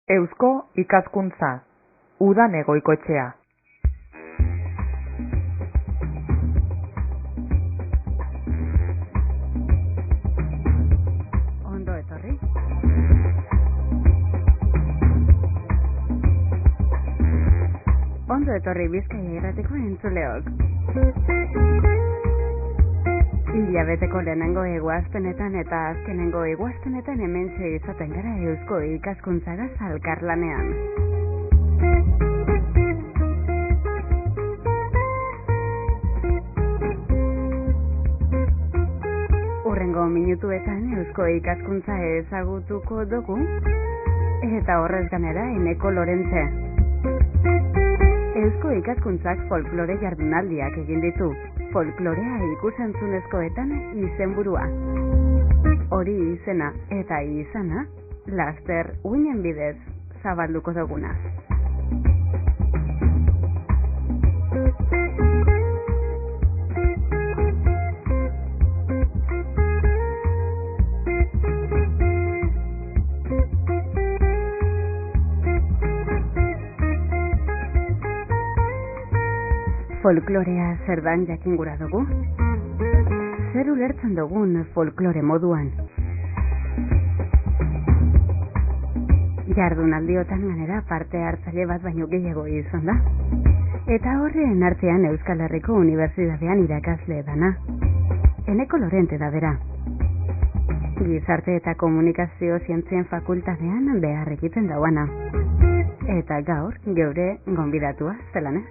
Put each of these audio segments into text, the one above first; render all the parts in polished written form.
Eusko ikaskuntza, udan egoikoetxea. Ondo etorri. Ondo etorri Bizkaia irratiko entzuleok. Hilabeteko lehenengo eguaztenetan eta azkenengo eguaztenetan hementxe izaten gara Eusko ikaskuntzagaz elkarlanean. Hurrengo minutuetan Eusko ikaskuntza ezagutuko dugu eta horrez ganera Eneko Lorentze. Eusko ikaskuntzak folklore jardunaldiak egin ditu. Folklorea ikusentzunezkoetan izenburua. Hori izena eta izana, laster uinen bidez zabalduko duguna. Folklorea zer dan jakingura dugu? Zer ulertzen dugun folklore moduan? Jardunaldiotan ganera parte hartzaile bat baino gehiago izan da. Eta horren artean Euskal Herriko Unibertsitatean irakasle dana. Eneko Lorente da bera. Gizarte eta Komunikazio Zientzien Fakultatean behar egiten dauana. Eta gaur geure gonbidatua zelanez.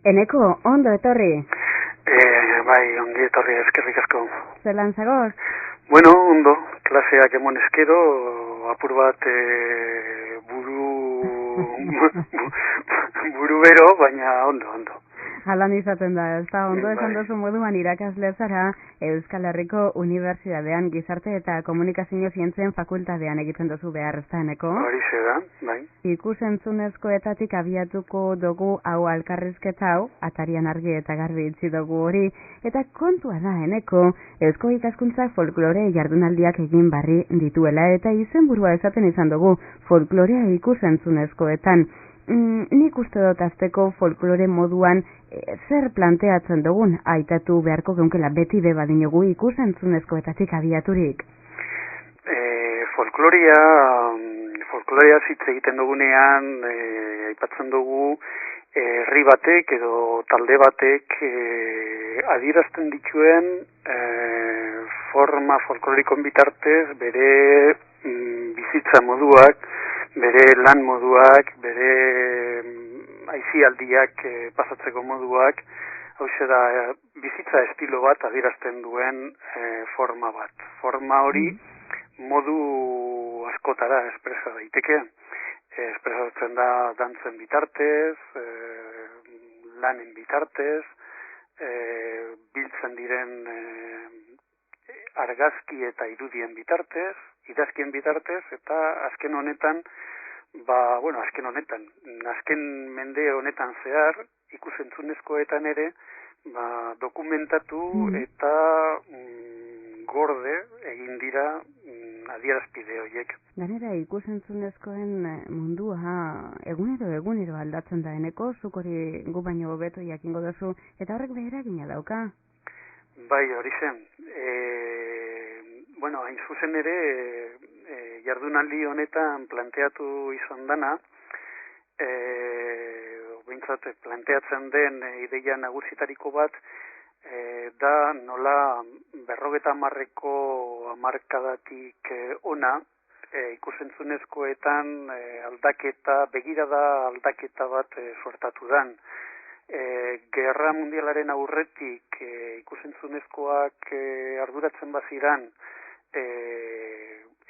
Eneko, ondo etorri. Bai, ongi etorri, eskerrik asko. Zelan zagoz? Bueno, ondo, klaseak emon eskero, apur bat buru bero, baina ondo. Halan izaten da, ez da ondo Bai. esan duzu moduan irakasle zara Euskal Herriko Unibertsitatean Gizarte eta Komunikazio Zientzien Fakultatean egiten duzu behar, ez da, Eneko? Horixe da, bai. Ikusentzunezkoetatik abiatuko dugu hau alkarrizketa hau, atarian argi eta garbi itzi dugu hori, eta kontua da, Eneko, Eusko ikaskuntzak folklore jardunaldiak egin barri dituela, eta izenburua esaten izan dugu folklorea ikusentzunezkoetan. Nik uste dut azteko folklore moduan zer planteatzen dugun, aitatu beharko geunkela beti beba dinogu ikusentzunezkoetatik abiaturik. Folklorea zitze egiten dugunean, aipatzen dugu herri batek edo talde batek adierazten dituen forma folklorikon bitartez bere bizitza moduak, bere lan moduak, bere aisialdiak pasatzeko moduak, hauxe da bizitza estilo bat adierazten duen forma bat. Forma hori modu askotara espresa daiteke. Espresatzen da dantzen bitartez, lanen bitartez, biltzen diren argazki eta irudien bitartez, idazkien bitartez, eta azken mende honetan zehar, ikusentzunezkoetan ere, dokumentatu eta gorde egin dira adierazpide horiek. Gainera ikusentzunezkoen mundua egunero aldatzen da eneko, zuk hori gu baino hobeto jakingo duzu, eta horrek eragina dauka. Bai, hori zen. Hain zuzen ere, jardunaldi honetan planteatu izan dana, behintzat planteatzen den ideia nagusitariko bat, da nola 50 hamarkadatik ona ikusentzunezkoetan begirada aldaketa bat suertatu dan. Gerra mundialaren aurretik ikusentzunezkoak arduratzen baziran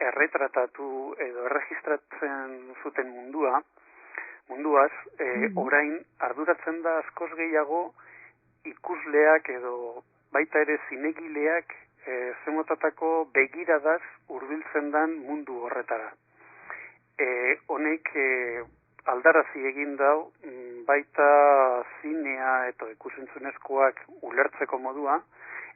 erretratatu edo erregistratzen zuten munduaz, orain arduratzen da askoz gehiago ikusleak edo baita ere zinegileak zemotatako begiradaz hurbiltzen dan mundu horretara. Honek aldarazi egin dau baita zinea eta ikusentzunezkoak ulertzeko modua,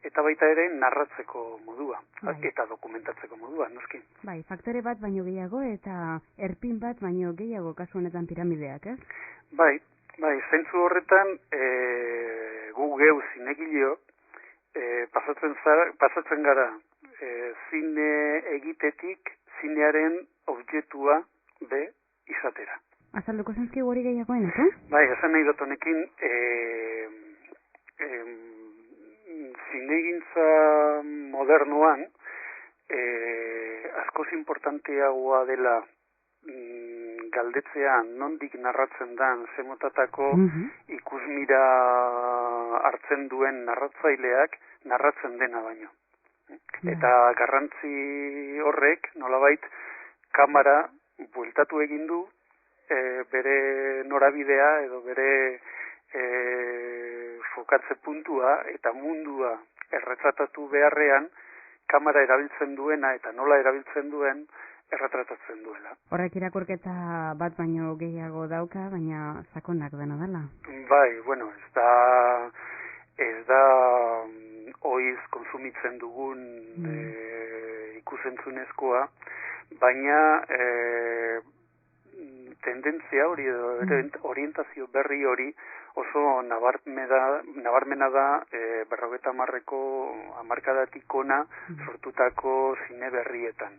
eta baita ere narratzeko modua, eta dokumentatzeko modua, noski. Bai, faktore bat baino gehiago eta erpin bat baino gehiago kasu honetan piramideak, ez? Bai, zentzu horretan gu geu zinegileo pasatzen gara zine egitetik zinearen objektua be izatera. Azalduko zentzki hori gehiagoen, ez? Bai, esan nahi dut honekin zinegintza modernoan askoz importanteagoa dela galdetzea nondik narratzen dan zemotatako ikusmira hartzen duen narratzaileak narratzen dena baino. Eta garrantzi horrek nolabait kamera bueltatu egin du bere norabidea edo bere fokatze puntua eta mundua erretratatu beharrean kamera erabiltzen duena eta nola erabiltzen duen erretratatzen duela. Horrek irakurketa bat baino gehiago dauka, baina sakonak dena dela. Bai, ez da oiz konsumitzen dugun ikusentzunezkoa, baina tendentzia hori edo orientazio berri hori oso nabarmena da 50 hamarkadatik ona sortutako zine berrietan.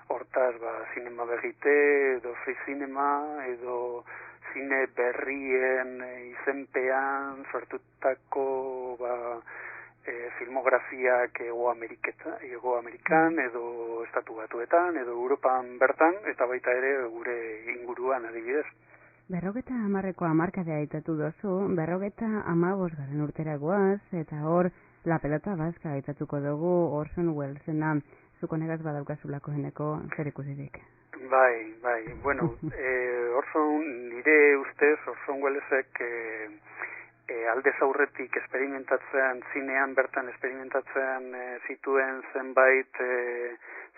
Hortaz, zinema berrite, edo free cinema, edo zine berrien izenpean sortutako filmografiak Hego Amerikan, edo Estatu Batuetan, edo Europan bertan, eta baita ere gure inguruan adibidez. 50 hamarkadea aitatu dozu, 55 urtera goaz, eta hor La Pelota Vasca aitatuko dugu Orson Wellesena. Zuko negaz badaukazulako heneko zer ikusirik. Bai, nire ustez Orson Wellesek aldez aurretik esperimentatzen, zinean bertan esperimentatzen zituen zenbait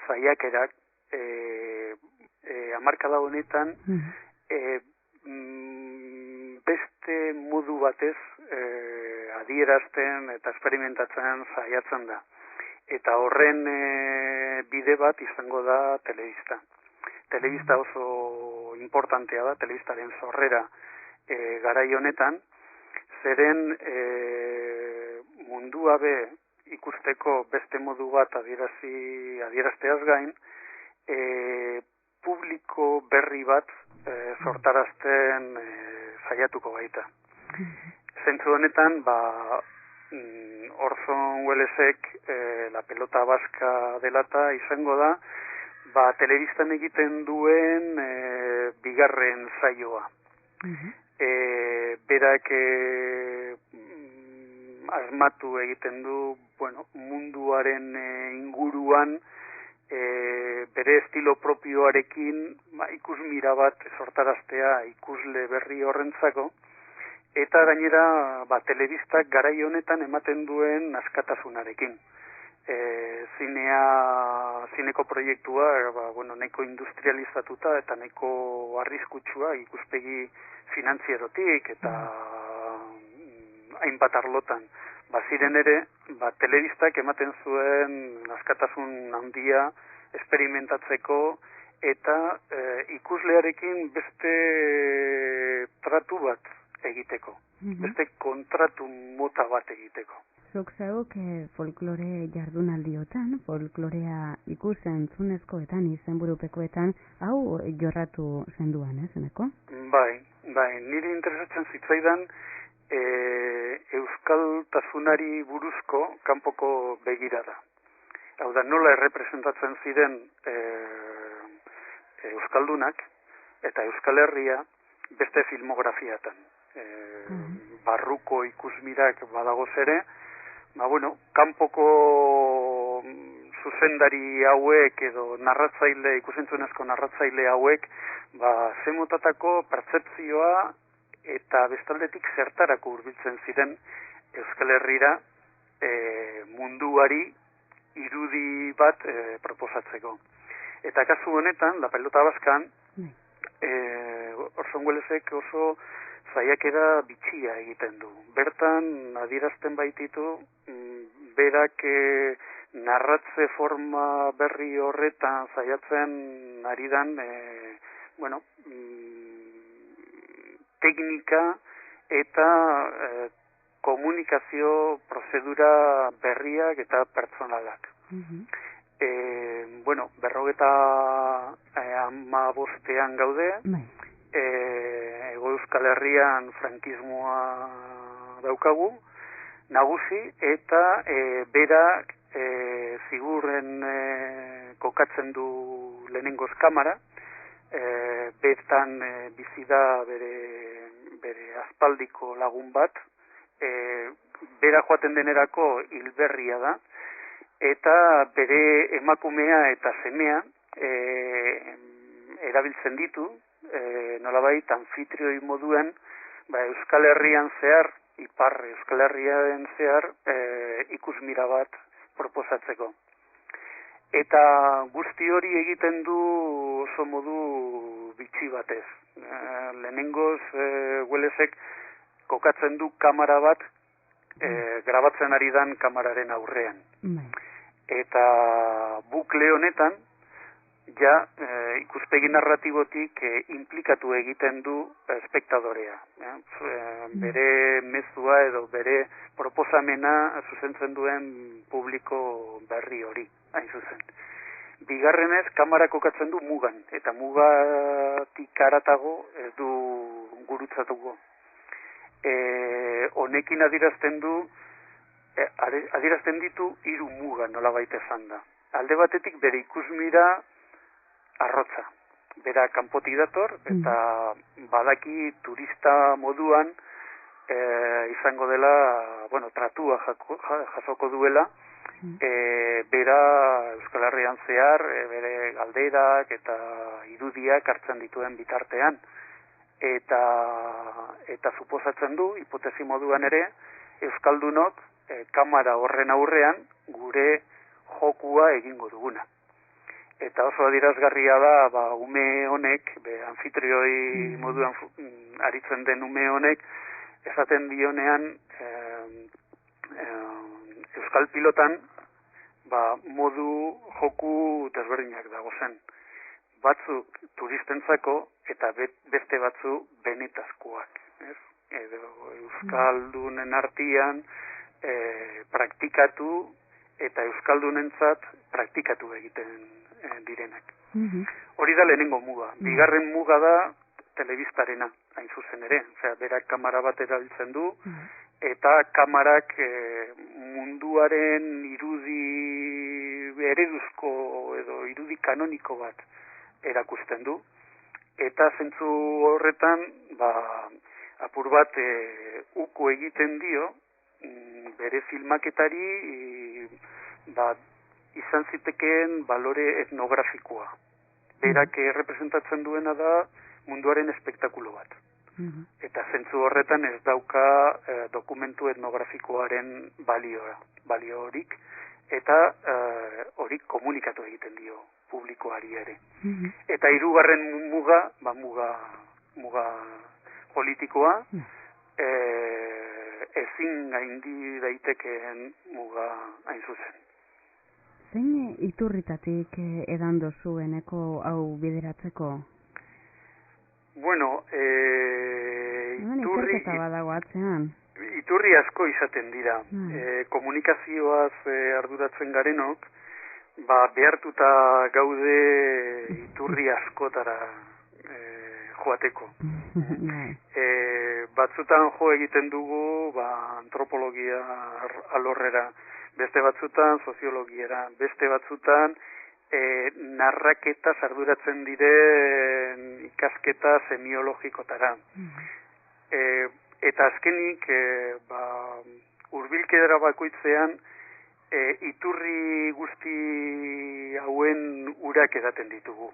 saiakerak hamarkada honetan beste modu batez adierazten eta esperimentatzen saiatzen da. Eta horren bide bat izango da telebista. Telebista oso importantea da, telebistaren sorrera garai honetan, zeren mundua be ikusteko beste modu bat adierazteaz gain, publiko berri bat sortarazten saiatuko baita. Zentzu honetan, Orson Wellesek La Pelota Vasca delata izango da, telebistan egiten duen bigarren saioa. Berak asmatu egiten du, munduaren inguruan bere estilo propioarekin ikusmira bat sortaraztea ikusle berri horrentzako, eta gainera telebistak garai honetan ematen duen askatasunarekin. Zineko proiektua nahiko industrializatuta eta nahiko arriskutsua ikuspegi finantzierotik eta hainbat arlotan. Baziren ere, telebistak ematen zuen askatasun handia esperimentatzeko eta ikuslearekin beste tratu bat egiteko, beste kontratu mota bat egiteko. Zuk zeuk folklore jardunaldiotan, folklorea entzunezkoetan, izenburupekoetan, hau jorratu zenduan, zeneko? Bai, niri interesatzen zitzaidan euskaltasunari buruzko kanpoko begirada. Hau da, nola errepresentatzen ziren euskaldunak eta Euskal Herria beste filmografiatan. Barruko ikusmirak badagoz ere, kanpoko zuzendari hauek edo narratzaile, ikusentzunezko narratzaile hauek, zemotatako pertzepzioa eta bestaldetik zertarako hurbiltzen ziren Euskal Herrira munduari irudi bat proposatzeko. Eta kasu honetan, La Pelota Baskan, Orson Wellesek oso saiakera bitxia egiten du. Bertan adierazten baititu berak narratze forma berri horretan saiatzen ari dan teknika eta komunikazio prozedura berriak eta pertsonalak. 55 gaude, Hego Euskal Herrian frankismoa daukagu, nagusi, eta berak zigurren kokatzen du lehenengoz kamara, bertan bizi da bere aspaldiko lagun bat, bera joaten denerako hilberria da, eta bere emakumea eta semea erabiltzen ditu, nolabait anfitrioi moduen, Euskal Herrian zehar, ipar Euskal Herrian zehar, ikusmira bat proposatzeko. Eta guzti hori egiten du oso modu bitxi batez. Lehenengoz, Wellesek kokatzen du kamera bat, grabatzen ari dan kameraren aurrean. Eta bukle honetan, ikuspegi narratibotik implikatu egiten du espektadorea. Bere mezua edo bere proposamena zuzentzen duen publiko berri hori, hain zuzen. Bigarrenez, kamera kokatzen du mugan, eta mugatik haratago ez du gurutzatuko. Honekin adierazten ditu 3 muga nolabait esan da. Alde batetik bere ikusmira arrotza. Bera kanpotik dator, eta badaki turista moduan izango dela, tratua jasoko duela, bera Euskal Herrian zehar, bere galderak eta irudiak hartzen dituen bitartean. Eta suposatzen du, hipotesi moduan ere, Euskaldunok kamera horren aurrean gure jokua egingo duguna. Eta oso adierazgarria da, ume honek, anfitrioi moduan aritzen den ume honek, esaten dionean Euskal Pilotan modu joku desberdinak dagozen. Batzuk turistentzako eta beste batzu benetazkoak. Euskaldunen artean praktikatu eta Euskaldunentzat praktikatu egiten direnak. Hori da lehenengo muga. Bigarren muga da telebistarena, hain zuzen ere. Berak kamera bat erabiltzen du, eta kamerak munduaren irudi ereduzko edo irudi kanoniko bat erakusten du. Eta zentzu horretan, apur bat uko egiten dio, bere filmaketari izan zitekeen balore etnografikoa. Berak representatzen duena da munduaren espektakulo bat. Eta zentzu horretan ez dauka dokumentu etnografikoaren balio horik, eta hori komunikatu egiten dio publikoari ere. Eta 3. muga, muga politikoa, ezin gaindi daitekeen muga hain zuzen. Zein iturritatik edan dozueneko hau bideratzeko? Bueno, ikerketa badago atzean. Iturri asko izaten dira. Komunikazioaz arduratzen garenok, behartuta gaude iturri askotara joateko. Batzutan jo egiten dugu antropologia alorrera, beste batzutan soziologiera, beste batzutan narraketa arduratzen diren ikasketa semiologikotara. Eta azkenik hurbilkera bakoitzean iturri guzti hauen urak edaten ditugu.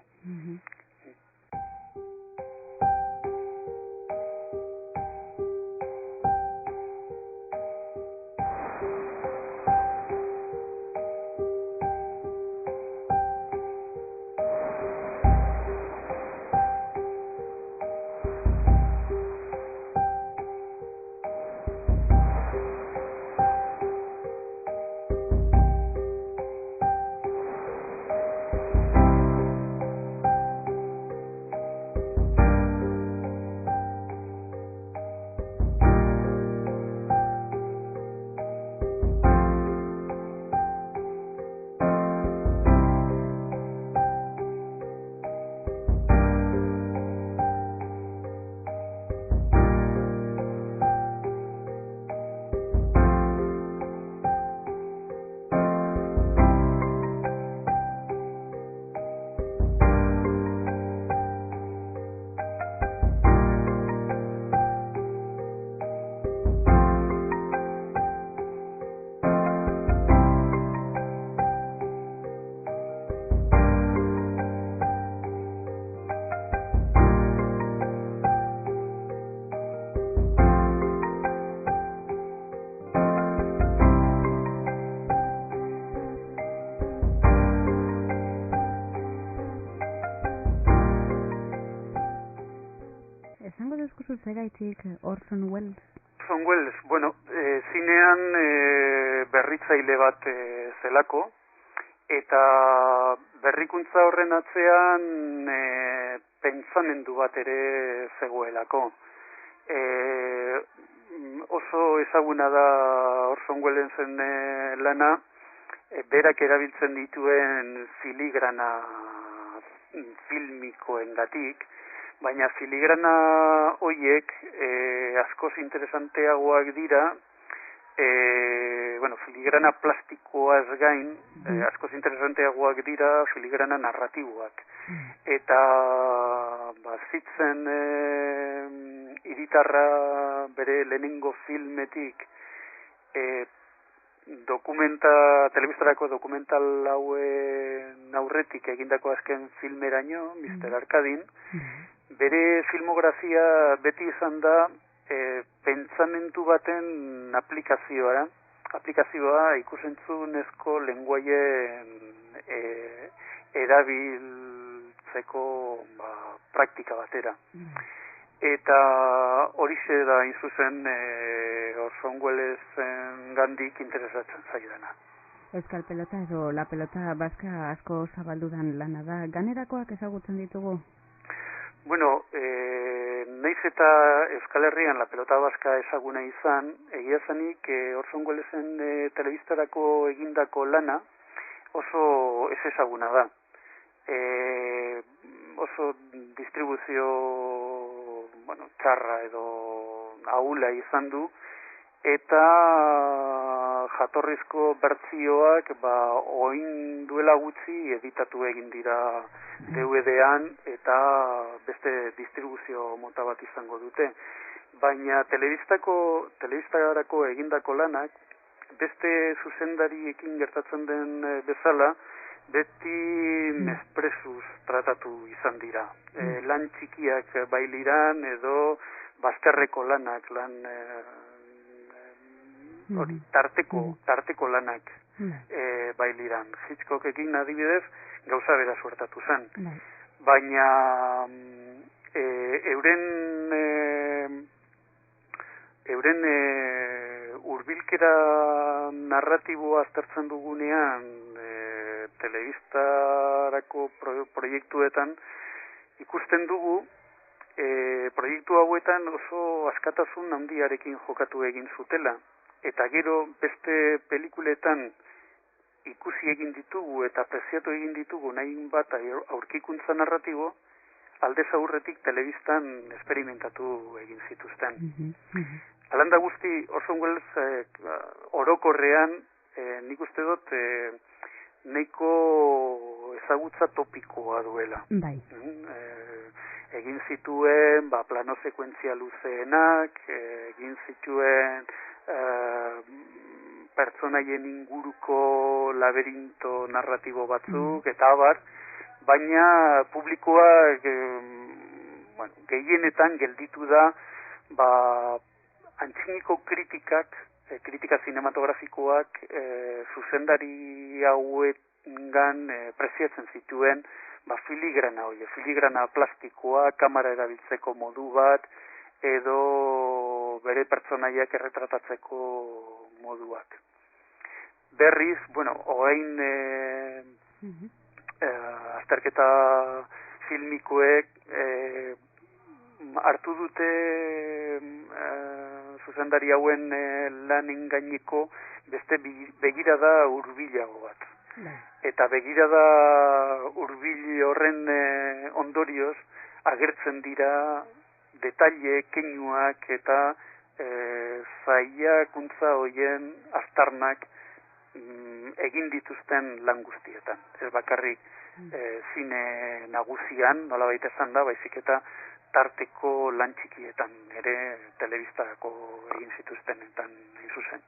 Esango dezkuzu zeraitik Orson Welles? Orson Welles, bueno, zinean berritzaile bat zelako, eta berrikuntza horren atzean pentsamendu bat ere zegoelako. Oso ezaguna da Orson Wellesen lana, berak erabiltzen dituen filigrana filmikoengatik, baina filigrana hoiek askoz interesanteagoak dira, filigrana plastikoaz gain, askoz interesanteagoak dira filigrana narratiboak. Eta zitzen hiritarra bere lehenengo filmetik telebistarako dokumental hauen aurretik egindako azken filmeraino, Mr. Arkadin, bere filmografia beti izan da pentsamentu baten aplikazioa ikusentzunezko lenguaien erabiltzeko praktika batera. Eta horixe da inzuzen Orson Wellesen gandik interesatzen zaidana. Euskal pelota edo la pelota baska asko zabaldudan lana da. Ganerakoak ezagutzen ditugu? Bueno, naiz eta Euskal Herrian la pelota baska ezaguna izan, egia zanik Orson Wellesen telebistarako egindako lana oso ez ezaguna da. Oso distribuzio txarra edo ahula izan du, eta jatorrizko bertsioak orain duela gutxi editatu egin dira DVD-an eta beste distribuzio mota bat izango dute. Baina telebistarako egindako lanak beste zuzendariekin gertatzen den bezala beti mespresuz tratatu izan dira. Lan txikiak bailiran edo bazterreko lanak, tarteko lanak bailiran. Hitchcockekin adibidez gauza bera suertatu zen. Baina euren hurbilkera narratiboa aztertzen dugunean telebistarako proiektuetan ikusten dugu proiektu hauetan oso askatasun handiarekin jokatu egin zutela. Eta gero beste pelikuletan ikusi egin ditugu eta preziatu egin ditugu nahi bat aurkikuntza narratibo, aldez aurretik telebistan esperimentatu egin zituzten. Alanda guzti, Orson Welles orokorrean nik uste dut nahiko ezagutza topikoa duela. Bai. Egin zituen plano sekuentzia luzeenak, egin zituen pertsonaien inguruko laberinto narratibo batzuk, eta abar, baina publikoa gehienetan gelditu da antziniko kritika sinematografikoak zuzendari hauengan preziatzen zituen filigrana plastikoa, kamera erabiltzeko modu bat, edo bere pertsonaiak erretratatzeko moduak. Berriz, orain azterketa filmikoek hartu dute zuzendari hauen lanen gaineko beste begirada hurbilago bat. Eta begirada hurbil horren ondorioz agertzen dira detaile keinuak eta zailakuntza horien aztarnak egin dituzten lan guztietan. Ez bakarrik zine nagusian, nolabait esan da, baizik eta tarteko lan txikietan ere telebistarako egin zituztenetan hain zuzen.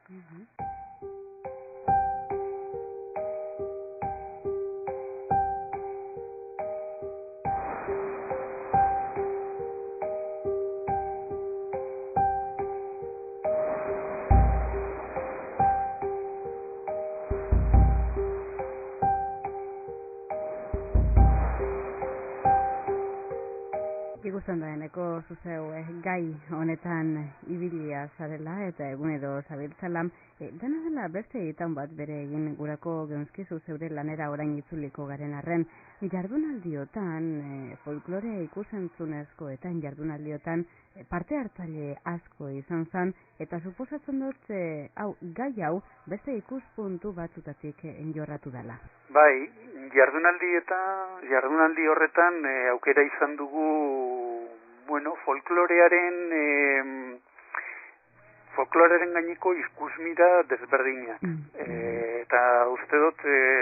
Ikusten da eneko zuzeu gai honetan ibilia zarela eta egun edo zabiltzala, dena dela beste egiten bat bere egin gurako geunzkizu zeure lanera orain itzuliko garen arren, jardunaldiotan, folklore ikusentzunezkoetan jardunaldiotan parte hartzaile asko izan zen, eta suposatzen dut gai hau beste ikuspuntu batzutatik enjorratu dela. Bai, jardunaldi horretan aukera izan dugu folklorearen gaineko ikusmira desberdinak. Eta uste dut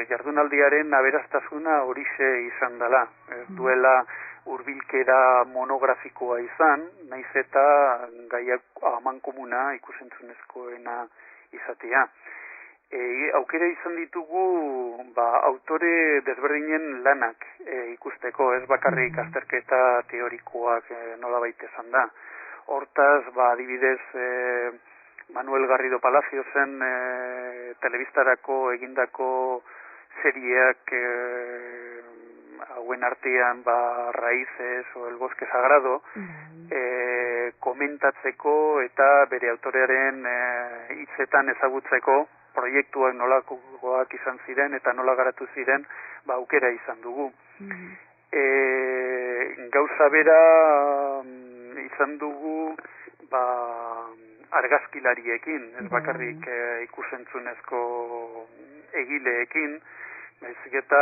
jardunaldiaren aberastasuna horixe izan dela. Ez duela hurbilkera monografikoa izan, naiz eta gaiak amankomuna ikusentzunezkoena izatea. Aukera izan ditugu autore desberdinen lanak ikusteko, ez bakarrik azterketa teorikoak nolabait esan da. Hortaz, adibidez, Manuel Garrido Palaciozen telebistarako egindako serieak hauen artean Raíces o El Bosque Sagrado komentatzeko eta bere autorearen hitzetan ezagutzeko proiektuak nolakoak izan ziren eta nola garatu ziren aukera izan dugu. Gauza bera izan dugu argazkilariekin, ez bakarrik ikusentzunezko egileekin, baizik eta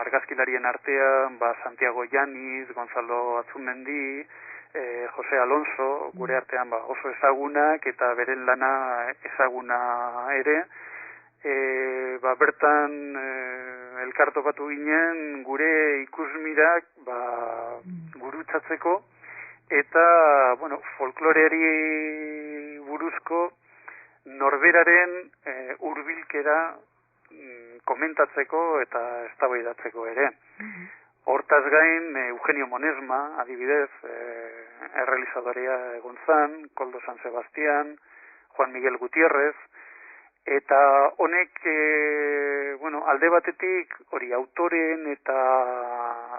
argazkilarien artean Santiago Llaniz, Gonzalo Atzumendi, Jose Alonso, gure artean oso ezagunak eta beren lana ezaguna ere, bertan elkartopatu ginen gure ikusmirak gurutzatzeko eta folkloreari buruzko norberaren hurbilkera komentatzeko eta eztabaidatzeko ere. Hortaz gain, Eugenio Monesma, adibidez, errealizadorea egon zan, Koldo San Sebastián, Juan Miguel Gutiérrez, eta honek, alde batetik, hori autoren eta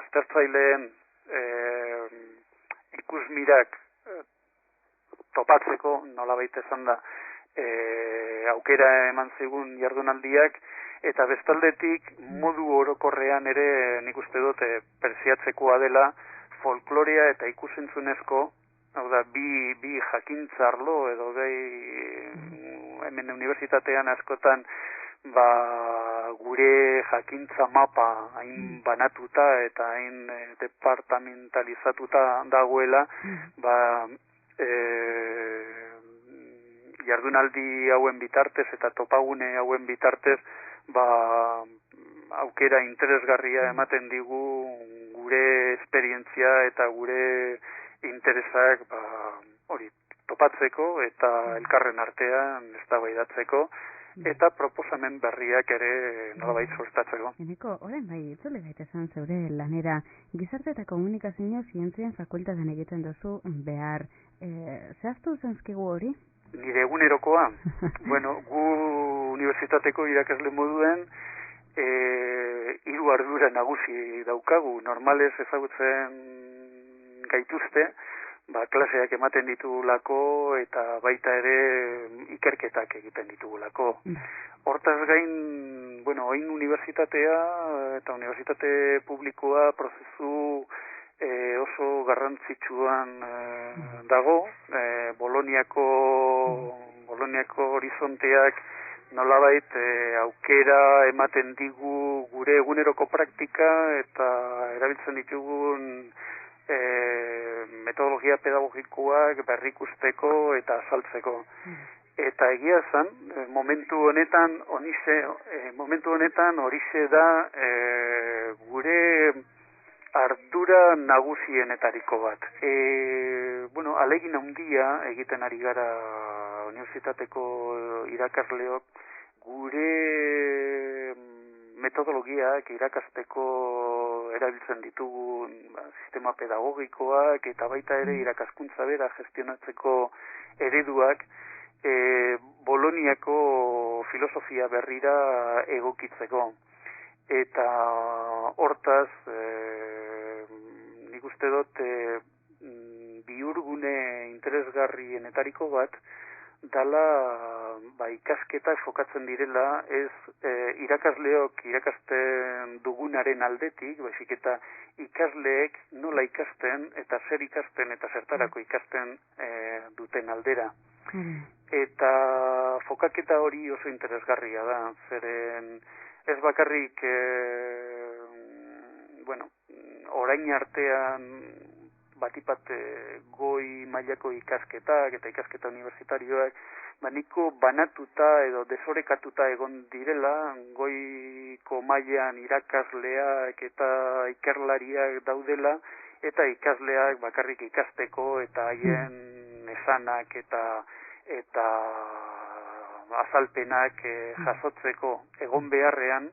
aztertzaileen ikusmirak topatzeko, nolabait esan da, aukera eman zigun jardunaldiak, eta bestaldetik modu orokorrean ere nik uste dut pertsiatzekoa dela folklorea eta ikusentzunezko, hau da, bi jakintza arlo edo hemen unibertsitatean askotan gure jakintza mapa hain banatuta eta hain departamentalizatuta dagoela, jardunaldi hauen bitartez eta topagune hauen bitartez aukera interesgarria ematen digu gure esperientzia eta gure interesak hori topatzeko eta elkarren artean eztabaidatzeko eta proposamen berriak ere nolabait sustatzeko. Eneko, orain bai, itzule gaitezen zeure lanera, gizarte eta komunikazio zientzien fakultatean egiten duzu behar. Zehaztu zentzkigu hori? Nire egunerokoa? Bueno, gu unibertsitateko irakasle moduen hiru ardura nagusi daukagu. Normalez ezagutzen gaituzte, klaseak ematen ditugulako eta baita ere ikerketak egiten ditugulako. Hortaz gain, oin unibertsitatea eta unibertsitate publikoa prozesu oso garrantzitsuan dago. Boloniako horizonteak nolabait aukera ematen digu gure eguneroko praktika eta erabiltzen ditugun metodologia pedagogikoak berrikusteko eta azaltzeko. Eta egia zan, momentu honetan horixe da gure ardura nagusienetariko bat. Alegin handia egiten ari gara unibertsitateko irakasleok gure metodologiak irakasteko erabiltzen ditugun sistema pedagogikoak eta baita ere irakaskuntza bera gestionatzeko ereduak Boloniako filosofia berrira egokitzeko. Eta hortaz, nik uste dut bihurgune interesgarrienetariko bat dala ikasketak fokatzen direla ez irakasleok irakasten dugunaren aldetik, baizik eta ikasleek nola ikasten eta zer ikasten eta zertarako ikasten duten aldera. Eta fokaketa hori oso interesgarria da, zeren ez bakarrik orain artean batipat goi mailako ikasketak eta ikasketa unibertsitarioak niko banatuta edo desorekatuta egon direla, goiko mailan irakasleak eta ikerlariak daudela eta ikasleak bakarrik ikasteko eta haien esanak eta azalpenak jasotzeko egon beharrean,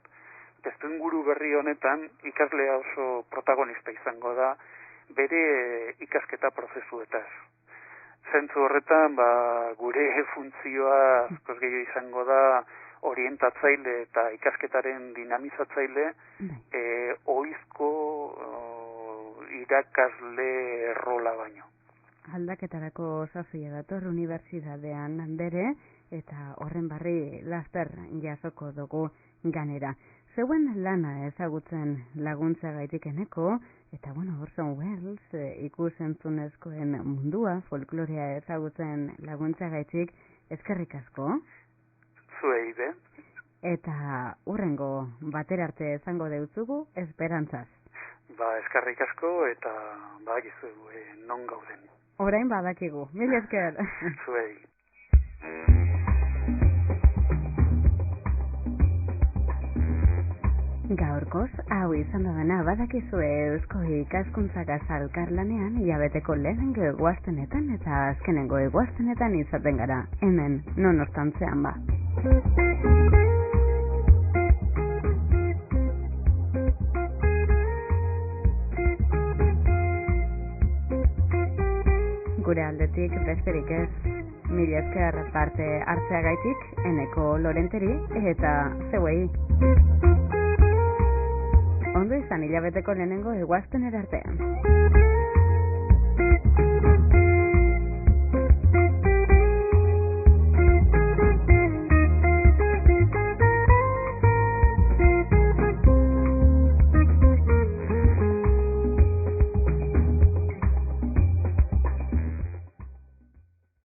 testuinguru berri honetan ikaslea oso protagonista izango da bere ikasketa prozesuetaz. Zentzu horretan, gure funtzioa askoz gehiago izango da orientatzaile eta ikasketaren dinamizatzaile ohizko irakasle rola baino. Aldaketarako safia dator unibertsitatean bere eta horren barri laster jasoko dugu ganera. Zeuen lana ezagutzen laguntza gaitikeneko, eta Orson Welles ikusentzunezkoen mundua, folklorea ezagutzen laguntza gaitik, eskerrik asko. Zuei be. Eta hurrengo batera arte izango deutzugu, esperantzaz. Eskerrik asko eta badakizu non gauden. Orain badakigu, mil esker. Zuei. Gaurkoz, hau izan da dena badakizue Eusko Ikaskuntzak elkarlanean hilabeteko lehenengo eguaztenetan eta azkenengo eguaztenetan izaten gara, hemen, non ostantzean ba. Gure aldetik besterik ez, mila esker parte hartzeagaitik, Eneko Lorenteri eta zeuei. Ondo izan hilabeteko lehenengo eguaztenera artean.